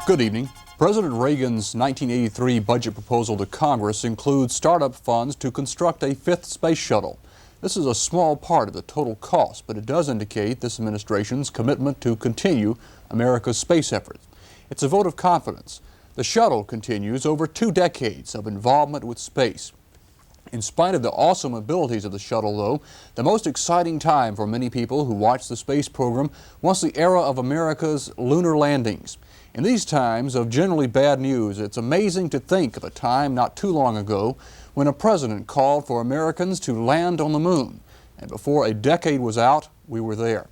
Good evening. President Reagan's 1983 budget proposal to Congress includes startup funds to construct a fifth space shuttle. This is a small part of the total cost, but it does indicate this administration's commitment to continue America's space efforts. It's a vote of confidence. The shuttle continues over 2 decades of involvement with space. In spite of the awesome abilities of the shuttle, though, the most exciting time for many people who watch the space program was the era of America's lunar landings. In these times of generally bad news, it's amazing to think of a time not too long ago when a president called for Americans to land on the moon. And before a decade was out, we were there.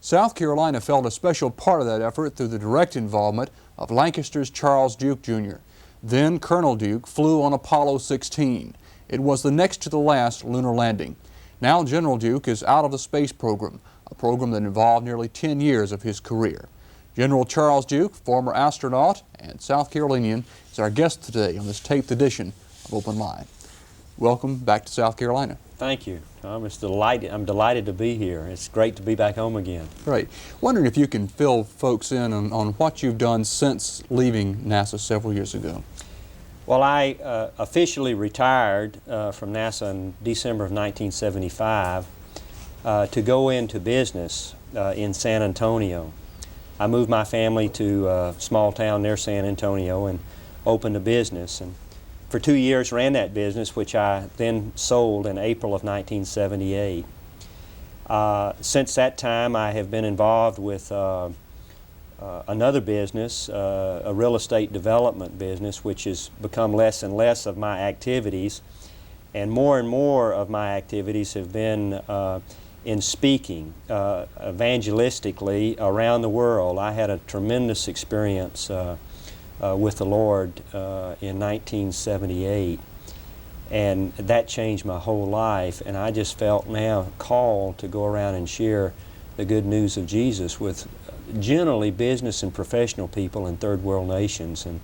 South Carolina felt a special part of that effort through the direct involvement of Lancaster's Charles Duke, Jr. Then Colonel Duke flew on Apollo XVI. It was the next to the last lunar landing. Now General Duke is out of the space program, a program that involved nearly 10 years of his career. General Charles Duke, former astronaut and South Carolinian, is our guest today on this taped edition of Open Line. Welcome back to South Carolina. Thank you. I'm delighted to be here. It's great to be back home again. Right. Wondering if you can fill folks in on what you've done since leaving NASA several years ago. Well, I officially retired from NASA in December of 1975 to go into business in San Antonio. I moved my family to a small town near San Antonio and opened a business. And for 2 years ran that business, which I then sold in April of 1978. Since that time, I have been involved with another business, a real estate development business, which has become less and less of my activities. And more of my activities have been in speaking evangelistically around the world. I had a tremendous experience with the Lord in 1978, and that changed my whole life, and I just felt now called to go around and share the good news of Jesus with generally business and professional people in third world nations. And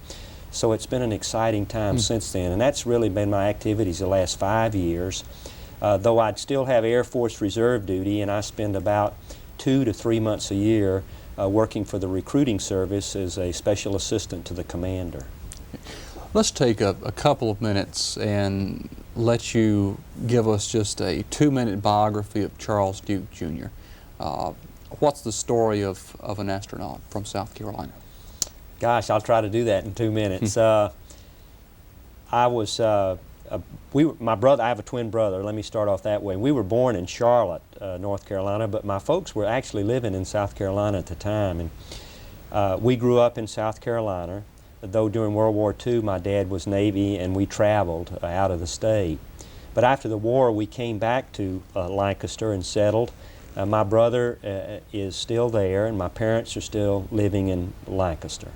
so it's been an exciting time since then, and that's really been my activities the last 5 years. Though I'd still have Air Force Reserve duty, and I spend about 2 to 3 months a year working for the recruiting service as a special assistant to the commander. Let's take a couple of minutes and let you give us just a 2-minute biography of Charles Duke, Jr. What's the story of an astronaut from South Carolina? Gosh, I'll try to do that in 2 minutes. My brother, I have a twin brother, let me start off that way. We were born in Charlotte, North Carolina, but my folks were actually living in South Carolina at the time. And we grew up in South Carolina, though during World War II my dad was Navy and we traveled out of the state. But after the war we came back to Lancaster and settled. My brother is still there and my parents are still living in Lancaster.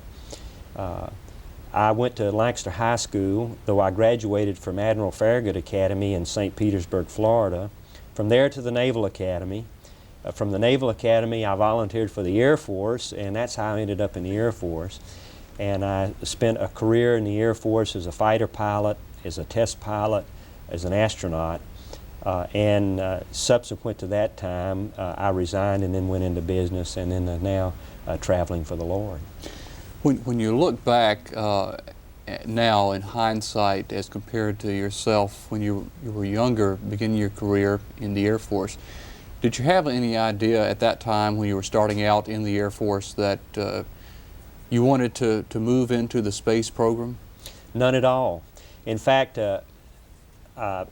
I went to Lancaster High School, though I graduated from Admiral Farragut Academy in St. Petersburg, Florida. From there to the Naval Academy. From the Naval Academy I volunteered for the Air Force, and that's how I ended up in the Air Force. And I spent a career in the Air Force as a fighter pilot, as a test pilot, as an astronaut. Subsequent to that time, I resigned and then went into business, and then now traveling for the Lord. When you look back now in hindsight as compared to yourself when you were younger, beginning your career in the Air Force, did you have any idea at that time when you were starting out in the Air Force that you wanted to move into the space program? None at all. In fact,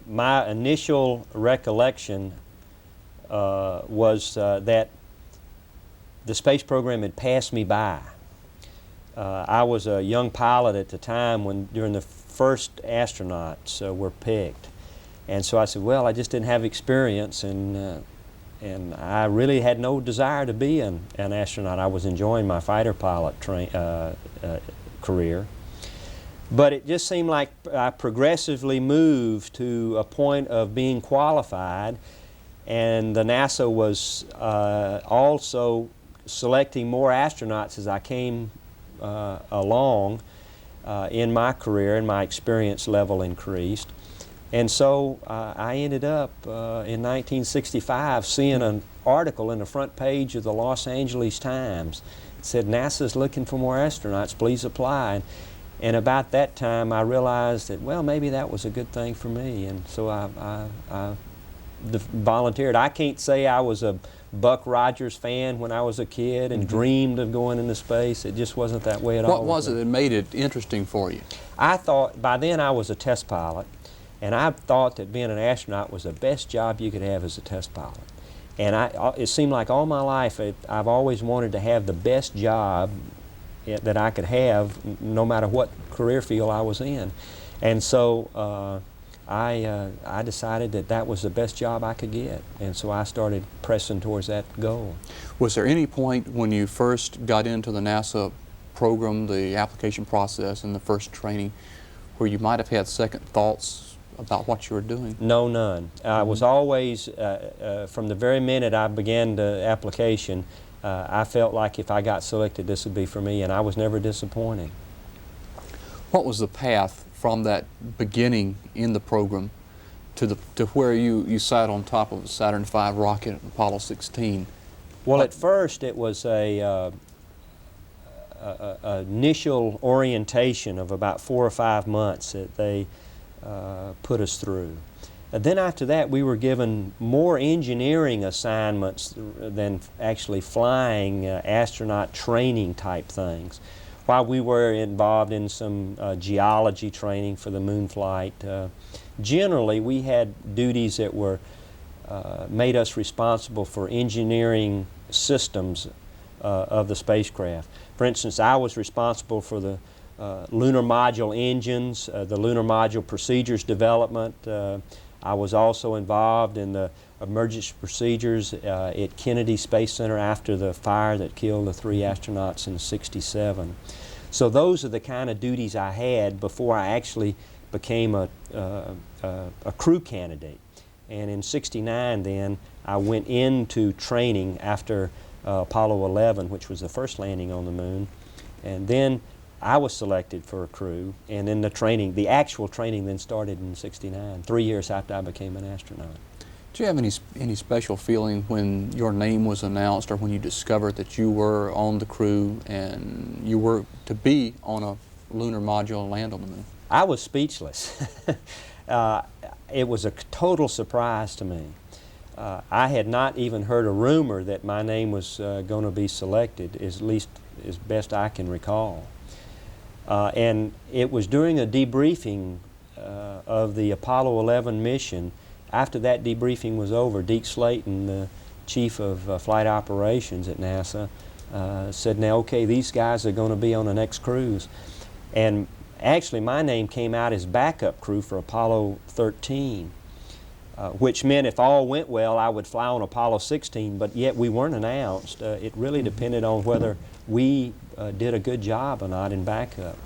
my initial recollection was that the space program had passed me by. I was a young pilot at the time during the first astronauts were picked, and so I said, well, I just didn't have experience, and I really had no desire to be an astronaut. I was enjoying my fighter pilot career, but it just seemed like I progressively moved to a point of being qualified, and the NASA was also selecting more astronauts as I came along in my career, and my experience level increased. And so I ended up in 1965 seeing an article in the front page of the Los Angeles Times said, "NASA's looking for more astronauts, please apply." And about that time I realized that, well, maybe that was a good thing for me, and so I volunteered. I can't say I was a Buck Rogers fan when I was a kid and dreamed of going into space. It just wasn't that way at all. What was it that made it interesting for you? I thought, by then I was a test pilot, and I thought that being an astronaut was the best job you could have as a test pilot. And it seemed like all my life I've always wanted to have the best job that I could have, no matter what career field I was in. And so I decided that that was the best job I could get, and so I started pressing towards that goal. Was there any point when you first got into the NASA program, the application process and the first training, where you might have had second thoughts about what you were doing? No, none. I was always, from the very minute I began the application, I felt like if I got selected, this would be for me, and I was never disappointed. What was the path from that beginning in the program to where you sat on top of a Saturn V rocket at Apollo 16? Well, at first it was a initial orientation of about 4 or 5 months that they put us through. Then after that we were given more engineering assignments than actually flying astronaut training type things. While we were involved in some geology training for the moon flight, generally we had duties that were made us responsible for engineering systems of the spacecraft. For instance, I was responsible for the lunar module engines, the lunar module procedures development. I was also involved in the emergency procedures at Kennedy Space Center after the fire that killed the 3 astronauts in '67. So those are the kind of duties I had before I actually became a crew candidate. And in '69 then I went into training after Apollo XI, which was the first landing on the moon, and then I was selected for a crew, and then the actual training then started in '69, 3 years after I became an astronaut. Did you have any special feeling when your name was announced, or when you discovered that you were on the crew and you were to be on a lunar module and land on the moon? I was speechless. It was a total surprise to me. I had not even heard a rumor that my name was going to be selected, at least as best I can recall. And it was during a debriefing of the Apollo 11 mission. After that debriefing was over, Deke Slayton, the chief of flight operations at NASA, said, "Now, okay, these guys are going to be on the next cruise." And actually, my name came out as backup crew for Apollo XIII, which meant if all went well, I would fly on Apollo 16, but yet we weren't announced. It really depended on whether we did a good job or not in backup.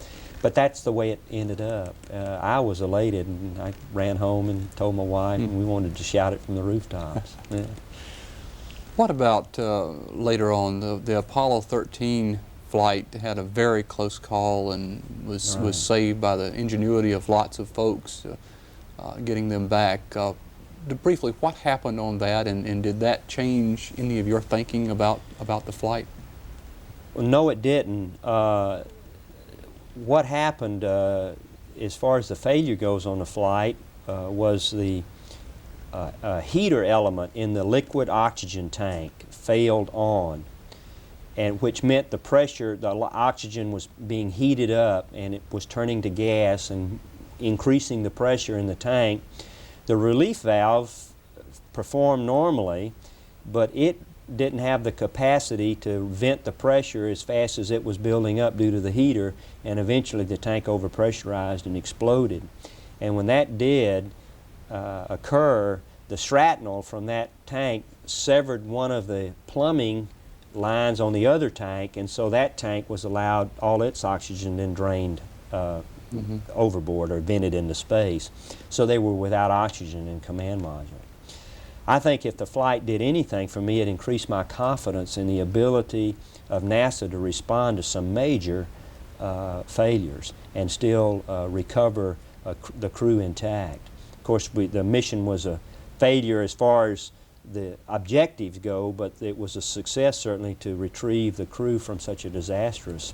But that's the way it ended up. I was elated, and I ran home and told my wife, and we wanted to shout it from the rooftops. Yeah. What about later on? The Apollo 13 flight had a very close call and was saved by the ingenuity of lots of folks getting them back. Briefly, what happened on that, and did that change any of your thinking about the flight? Well, no, it didn't. What happened as far as the failure goes on the flight was the heater element in the liquid oxygen tank failed on, and which meant the pressure, the oxygen was being heated up and it was turning to gas and increasing the pressure in the tank. The relief valve performed normally, but it didn't have the capacity to vent the pressure as fast as it was building up due to the heater, and eventually the tank overpressurized and exploded. And when that did occur, the shrapnel from that tank severed one of the plumbing lines on the other tank, and so that tank was allowed all its oxygen then drained overboard or vented into space. So they were without oxygen in command module. I think if the flight did anything for me, it increased my confidence in the ability of NASA to respond to some major failures and still recover the crew intact. Of course, the mission was a failure as far as the objectives go, but it was a success certainly to retrieve the crew from such a disastrous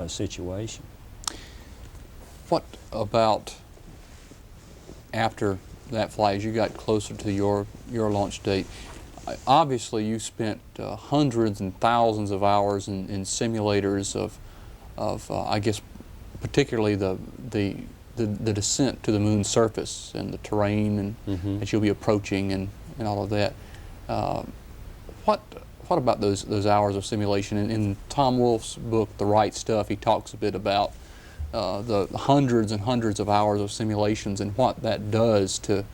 situation. What about after that flight, as you got closer to your launch date? Obviously, you spent hundreds and thousands of hours in simulators of I guess, particularly the descent to the moon's surface and the terrain and that you'll be approaching and all of that. What about those hours of simulation? In Tom Wolfe's book, The Right Stuff, he talks a bit about the hundreds and hundreds of hours of simulations and what that does to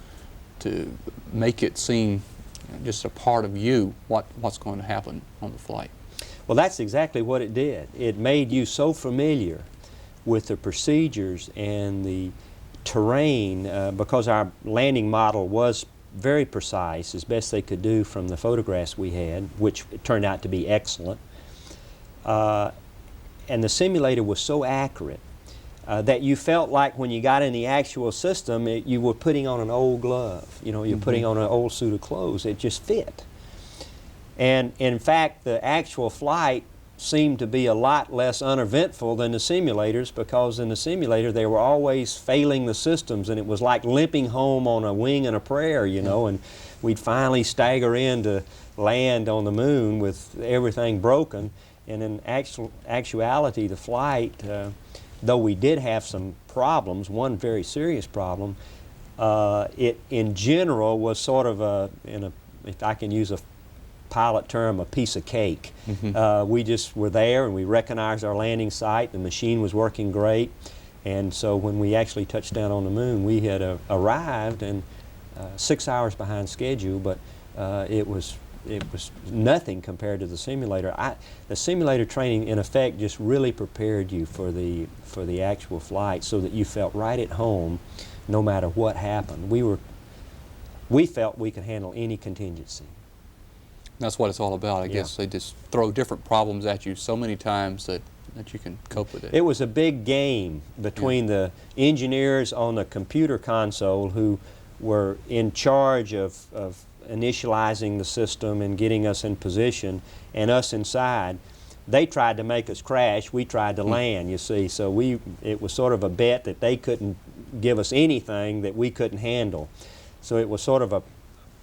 make it seem just a part of you, what's going to happen on the flight. Well, that's exactly what it did. It made you so familiar with the procedures and the terrain because our landing model was very precise, as best they could do from the photographs we had, which turned out to be excellent. And the simulator was so accurate that you felt like when you got in the actual system, you were putting on an old glove. You know, you're putting on an old suit of clothes. It just fit. And in fact, the actual flight seemed to be a lot less uneventful than the simulators, because in the simulator they were always failing the systems, and it was like limping home on a wing and a prayer, you know, and we'd finally stagger in to land on the moon with everything broken. And in actuality, the flight, though we did have some problems, one very serious problem, it in general was sort of if I can use a pilot term, a piece of cake. We just were there and we recognized our landing site. The machine was working great, and so when we actually touched down on the moon, we had arrived and 6 hours behind schedule, but it was nothing compared to the simulator. The simulator training, in effect, just really prepared you for the actual flight, so that you felt right at home, no matter what happened. We felt we could handle any contingency. That's what it's all about. I guess they just throw different problems at you so many times that you can cope with it. It was a big game between the engineers on the computer console, who were in charge of initializing the system and getting us in position, and us inside. They tried to make us crash, we tried to land, you see. So it was sort of a bet that they couldn't give us anything that we couldn't handle. So it was sort of a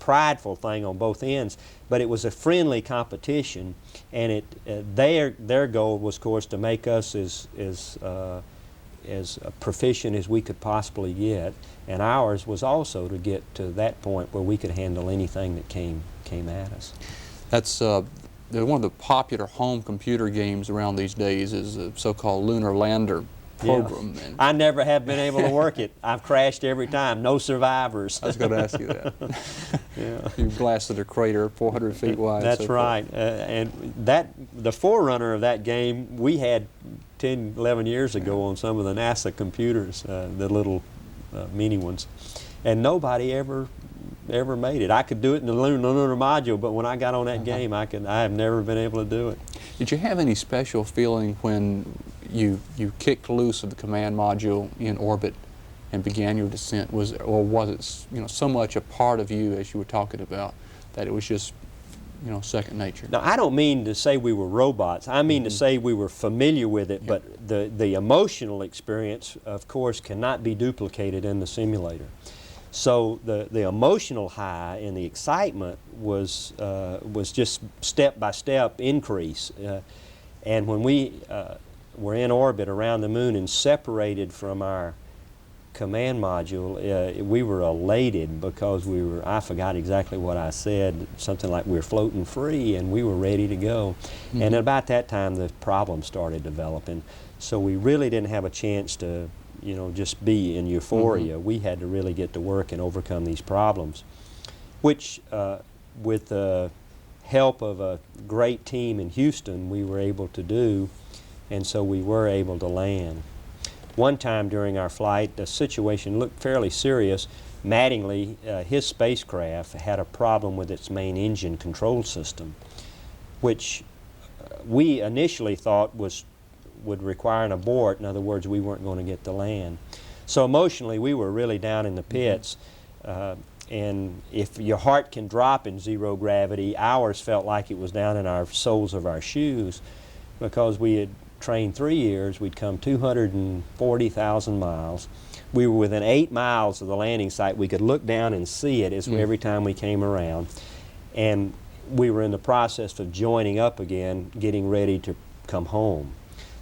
prideful thing on both ends, but it was a friendly competition, and their goal was, of course, to make us as proficient as we could possibly get, and ours was also to get to that point where we could handle anything that came at us. That's one of the popular home computer games around these days is the so-called lunar lander program. Yeah. I never have been able to work it. I've crashed every time. No survivors. I was going to ask you that. Yeah. You blasted a crater 400 feet wide. That's right. And the forerunner of that game we had 10, 11 years ago on some of the NASA computers, the little mini ones, and nobody ever made it. I could do it in the lunar module, but when I got on that game, I have never been able to do it. Did you have any special feeling when you kicked loose of the command module in orbit and began your descent? Or was it so much a part of you, as you were talking about, that it was just second nature? Now, I don't mean to say we were robots. I mean to say we were familiar with it, but the emotional experience, of course, cannot be duplicated in the simulator. So the emotional high and the excitement was just step by step increase. And when we were in orbit around the moon and separated from our command module, we were elated because I forgot exactly what I said, something like we were floating free and we were ready to go. And at about that time the problem started developing. So we really didn't have a chance to just be in euphoria. We had to really get to work and overcome these problems, which with the help of a great team in Houston we were able to do, and so we were able to land. One time during our flight, the situation looked fairly serious. Mattingly, his spacecraft had a problem with its main engine control system, which we initially thought would require an abort. In other words, we weren't going to get to land. So emotionally, we were really down in the pits. And if your heart can drop in zero gravity, ours felt like it was down in our soles of our shoes, because we had trained 3 years. We'd come 240,000 miles. We were within 8 miles of the landing site. We could look down and see it every time we came around. And we were in the process of joining up again, getting ready to come home.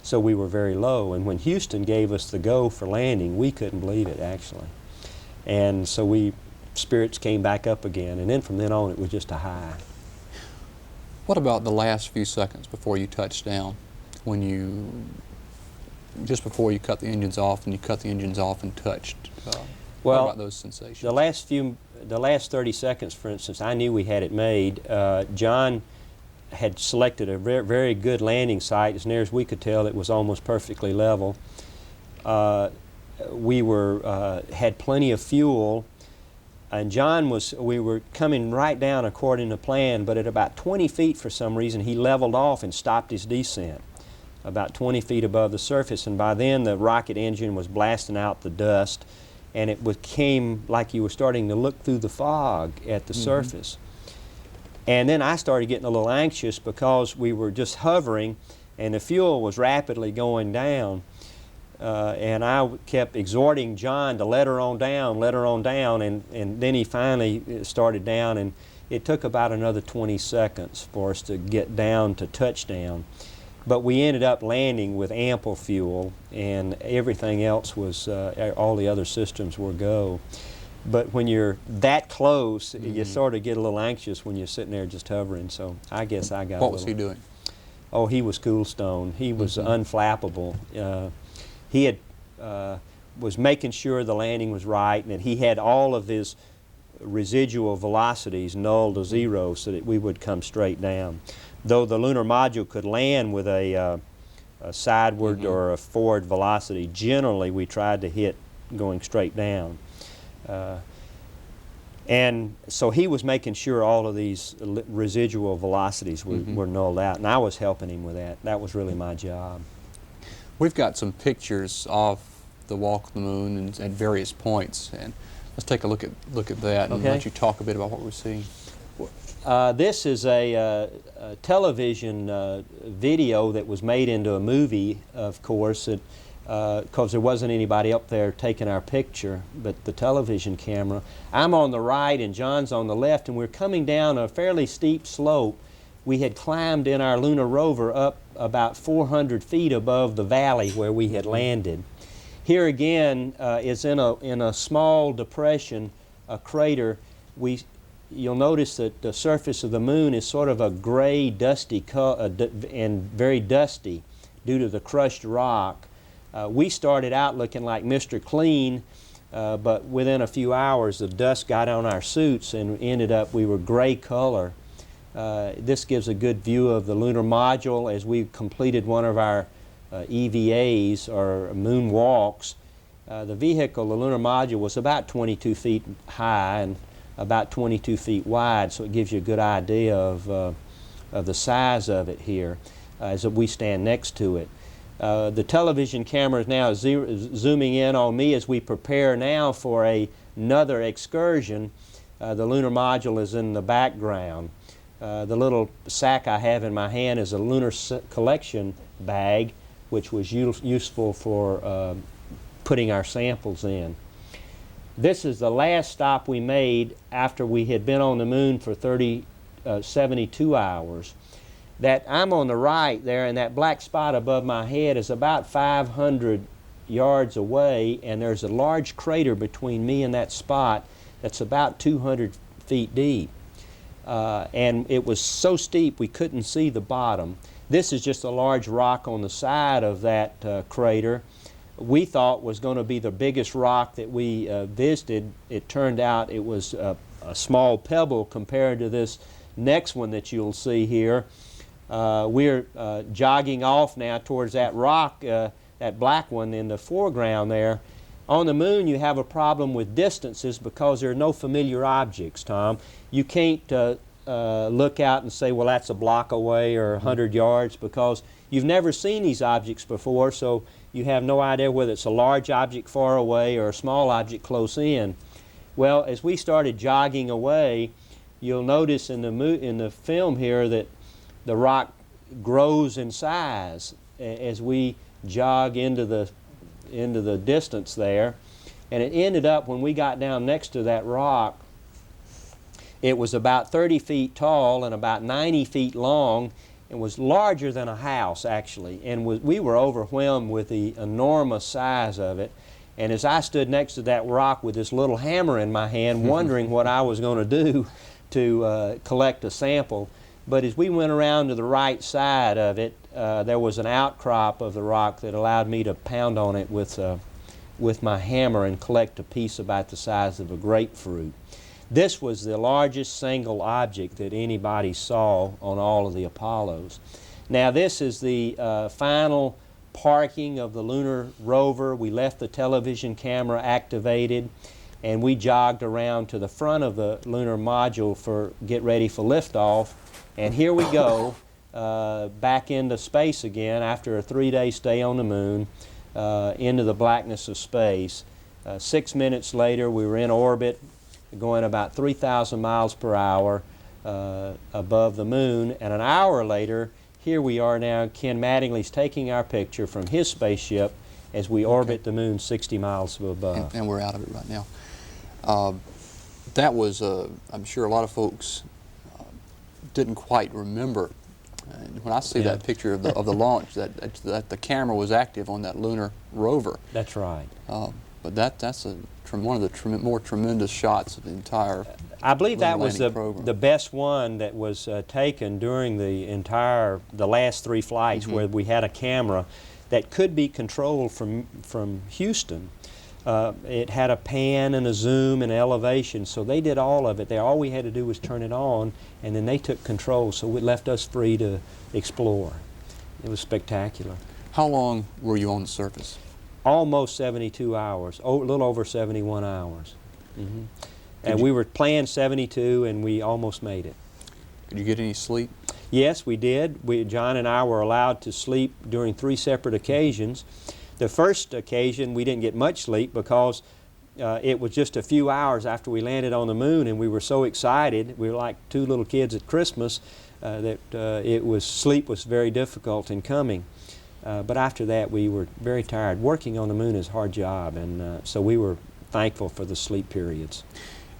So we were very low. And when Houston gave us the go for landing, we couldn't believe it, actually. And so spirits came back up again, and then from then on it was just a high. What about the last few seconds before you touched down, just before you cut the engines off, and you cut the engines off and touched? What about those sensations? The last 30 seconds, for instance, I knew we had it made. John had selected a very, very good landing site. As near as we could tell, it was almost perfectly level. We had plenty of fuel. And we were coming right down according to plan, but at about 20 feet for some reason he leveled off and stopped his descent, about 20 feet above the surface. And by then the rocket engine was blasting out the dust, and it became like you were starting to look through the fog at the surface. And then I started getting a little anxious because we were just hovering and the fuel was rapidly going down. And I kept exhorting John to let her on down, and then he finally started down, and it took about another 20 seconds for us to get down to touchdown. But we ended up landing with ample fuel, and everything else was, all the other systems were go. But when you're that close, you sort of get a little anxious when you're sitting there just hovering, so I guess I got What was he doing? Oh, he was cool stone. He was unflappable. He was making sure the landing was right, and that he had all of his residual velocities null to zero so that we would come straight down. Though the lunar module could land with a sideward or a forward velocity, generally we tried to hit going straight down. And so he was making sure all of these residual velocities were nulled out, and I was helping him with that. That was really my job. We've got some pictures of the walk on the moon and at various points, and let's take a look at that and let you talk a bit about what we're seeing. This is a television video that was made into a movie, of course, because there wasn't anybody up there taking our picture, but the television camera. I'm on the right and John's on the left, and we're coming down a fairly steep slope. We had climbed in our lunar rover up about 400 feet above the valley where we had landed. Here again is in a small depression, a crater. You'll notice that the surface of the moon is sort of a gray, dusty and very dusty due to the crushed rock. We started out looking like Mr. Clean, but within a few hours the dust got on our suits and we were gray color. This gives a good view of the lunar module as we completed one of our EVAs, or moon walks. The vehicle, the lunar module, was about 22 feet high and about 22 feet wide, so it gives you a good idea of the size of it here as we stand next to it. The television camera is now zooming in on me as we prepare now for another excursion. The lunar module is in the background. The little sack I have in my hand is a lunar collection bag, which was useful for putting our samples in. This is the last stop we made after we had been on the moon for 72 hours. That I'm on the right there, and that black spot above my head is about 500 yards away, and there's a large crater between me and that spot that's about 200 feet deep. And it was so steep we couldn't see the bottom. This is just a large rock on the side of that crater. We thought was going to be the biggest rock that we visited. It turned out it was a small pebble compared to this next one that you'll see here. We're jogging off now towards that rock, that black one in the foreground there. On the moon you have a problem with distances because there are no familiar objects, Tom. You can't look out and say, well, that's a block away or 100 yards, because you've never seen these objects before, so you have no idea whether it's a large object far away or a small object close in. Well, as we started jogging away, you'll notice in the film here that the rock grows in size as we jog into the distance there. And it ended up, when we got down next to that rock, it was about 30 feet tall and about 90 feet long, and was larger than a house actually. And we were overwhelmed with the enormous size of it. And as I stood next to that rock with this little hammer in my hand, wondering what I was going to do to collect a sample, but as we went around to the right side of it, there was an outcrop of the rock that allowed me to pound on it with my hammer and collect a piece about the size of a grapefruit. This was the largest single object that anybody saw on all of the Apollos. Now this is the final parking of the lunar rover. We left the television camera activated, and we jogged around to the front of the lunar module for get ready for liftoff. And here we go, back into space again after a 3-day stay on the moon, into the blackness of space. 6 minutes later, we were in orbit, going about 3,000 miles per hour above the moon. And an hour later, here we are now. Ken Mattingly's taking our picture from his spaceship as we orbit the moon 60 miles above. And we're out of it right now. That was, I'm sure a lot of folks didn't quite remember. And when I see that picture of the launch, that the camera was active on that lunar rover. That's right. But that's one of the more tremendous shots of the entire. I believe that was the best one that was taken during the last 3 flights, where we had a camera that could be controlled from Houston. It had a pan and a zoom and elevation, so they did all of it. All we had to do was turn it on, and then they took control, so it left us free to explore. It was spectacular. How long were you on the surface? Almost 72 hours, a little over 71 hours. And we were planned 72, and we almost made it. Did you get any sleep? Yes, we did. John and I were allowed to sleep during 3 separate occasions. The first occasion, we didn't get much sleep because it was just a few hours after we landed on the moon, and we were so excited. We were like 2 little kids at Christmas that sleep was very difficult in coming. But after that, we were very tired. Working on the moon is a hard job, and so we were thankful for the sleep periods.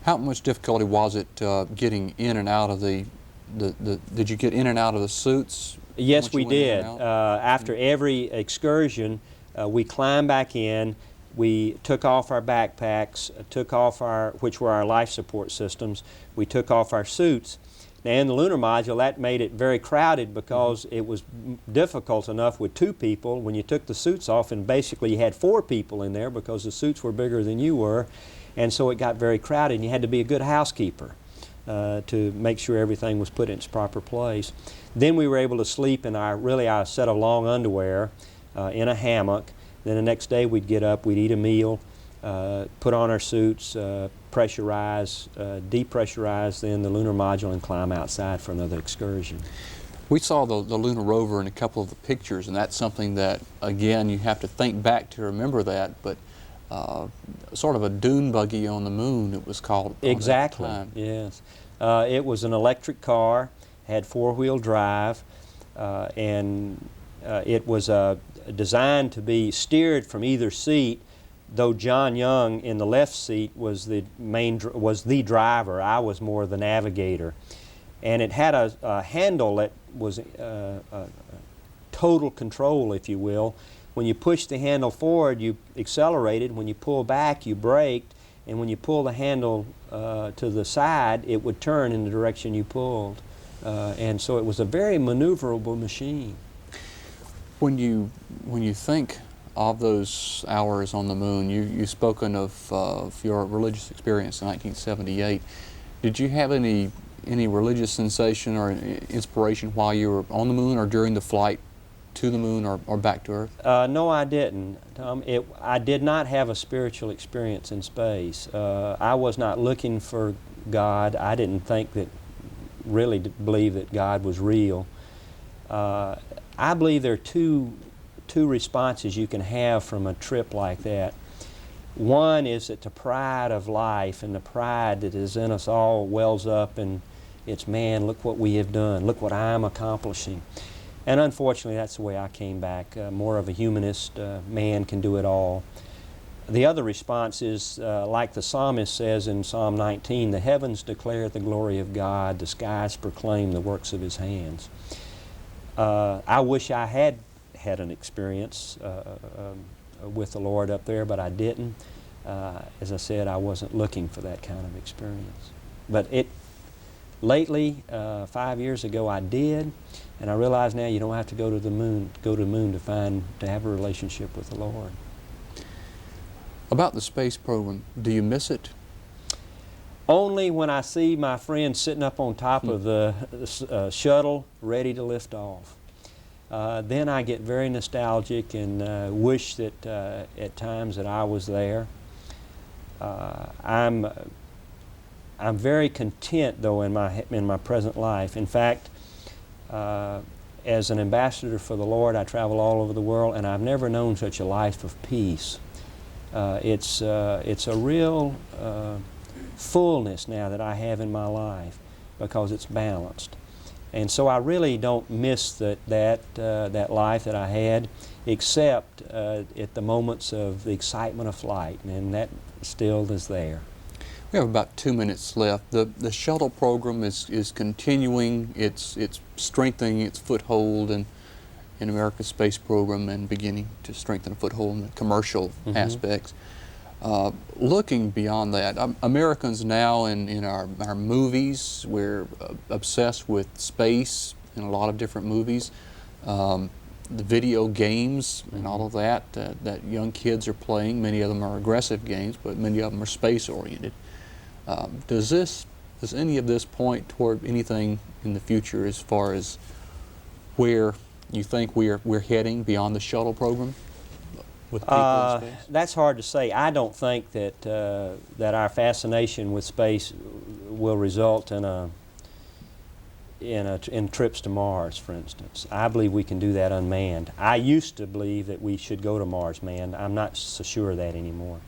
How much difficulty was it getting in and out of did you get in and out of the suits? Yes, we did. After every excursion, we climbed back in. We took off our backpacks, which were our life support systems. We took off our suits. Now in the lunar module, that made it very crowded because it was difficult enough with 2 people. When you took the suits off, and basically you had 4 people in there because the suits were bigger than you were, and so it got very crowded, and you had to be a good housekeeper to make sure everything was put in its proper place. Then we were able to sleep in our set of long underwear in a hammock. Then the next day we'd get up, we'd eat a meal, put on our suits, pressurize, depressurize then the lunar module, and climb outside for another excursion. We saw the lunar rover in a couple of the pictures, and that's something that, again, you have to think back to remember that, but sort of a dune buggy on the moon, it was called. Exactly, yes. It was an electric car, had 4-wheel drive, and it was designed to be steered from either seat, though John Young in the left seat was the driver. I was more the navigator. And it had a handle that was total control, if you will. When you push the handle forward, you accelerated. When you pull back, you braked. And when you pull the handle to the side, it would turn in the direction you pulled. And so it was a very maneuverable machine. When you think of those hours on the moon, you've spoken of your religious experience in 1978. Did you have any religious sensation or inspiration while you were on the moon or during the flight to the moon or back to Earth? No, I didn't, Tom. I did not have a spiritual experience in space. I was not looking for God. I didn't really believe that God was real. I believe there are two responses you can have from a trip like that. One is that the pride of life and the pride that is in us all wells up, and it's, man, look what we have done, look what I'm accomplishing. And unfortunately, that's the way I came back, more of a humanist, man can do it all. The other response is, like the psalmist says in Psalm 19, the heavens declare the glory of God, the skies proclaim the works of His hands. I wish I had had an experience with the Lord up there, but I didn't. As I said, I wasn't looking for that kind of experience. But lately, 5 years ago, I did, and I realize now you don't have to go to the moon to have a relationship with the Lord. About the space program, do you miss it? Only when I see my friends sitting up on top of the shuttle ready to lift off. Then I get very nostalgic and wish that at times that I was there. I'm very content, though, in my present life. In fact, as an ambassador for the Lord, I travel all over the world, and I've never known such a life of peace. It's a real fullness now that I have in my life because it's balanced. And so I really don't miss that life that I had, except at the moments of the excitement of flight, and that still is there. We have about 2 minutes left. The shuttle program is continuing. It's strengthening its foothold in America's space program and beginning to strengthen a foothold in the commercial aspects. Looking beyond that, Americans now in our movies, we're obsessed with space in a lot of different movies. The video games and all of that that young kids are playing, many of them are aggressive games, but many of them are space oriented. Does any of this point toward anything in the future as far as where you think we're heading beyond the shuttle program with people in space? That's hard to say. I don't think that our fascination with space will result in trips to Mars, for instance. I believe we can do that unmanned. I used to believe that we should go to Mars manned. I'm not so sure of that anymore.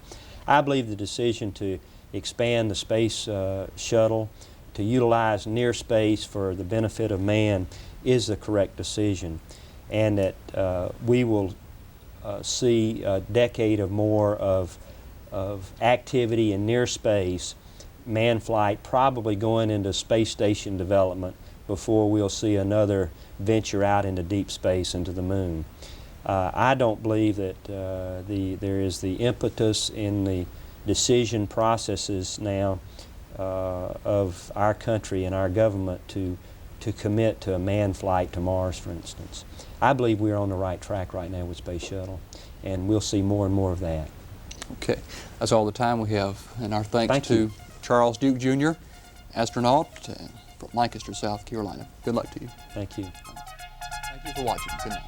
I believe the decision to expand the space shuttle to utilize near space for the benefit of man is the correct decision, and that we will see a decade or more of activity in near space, manned flight, probably going into space station development before we'll see another venture out into deep space, into the moon. I don't believe that there is the impetus in the decision processes now of our country and our government to commit to a manned flight to Mars, for instance. I believe we're on the right track right now with Space Shuttle, and we'll see more and more of that. Okay, that's all the time we have, and our thanks to Charles Duke Jr., astronaut from Lancaster, South Carolina. Good luck to you. Thank you. Thank you for watching. Good night.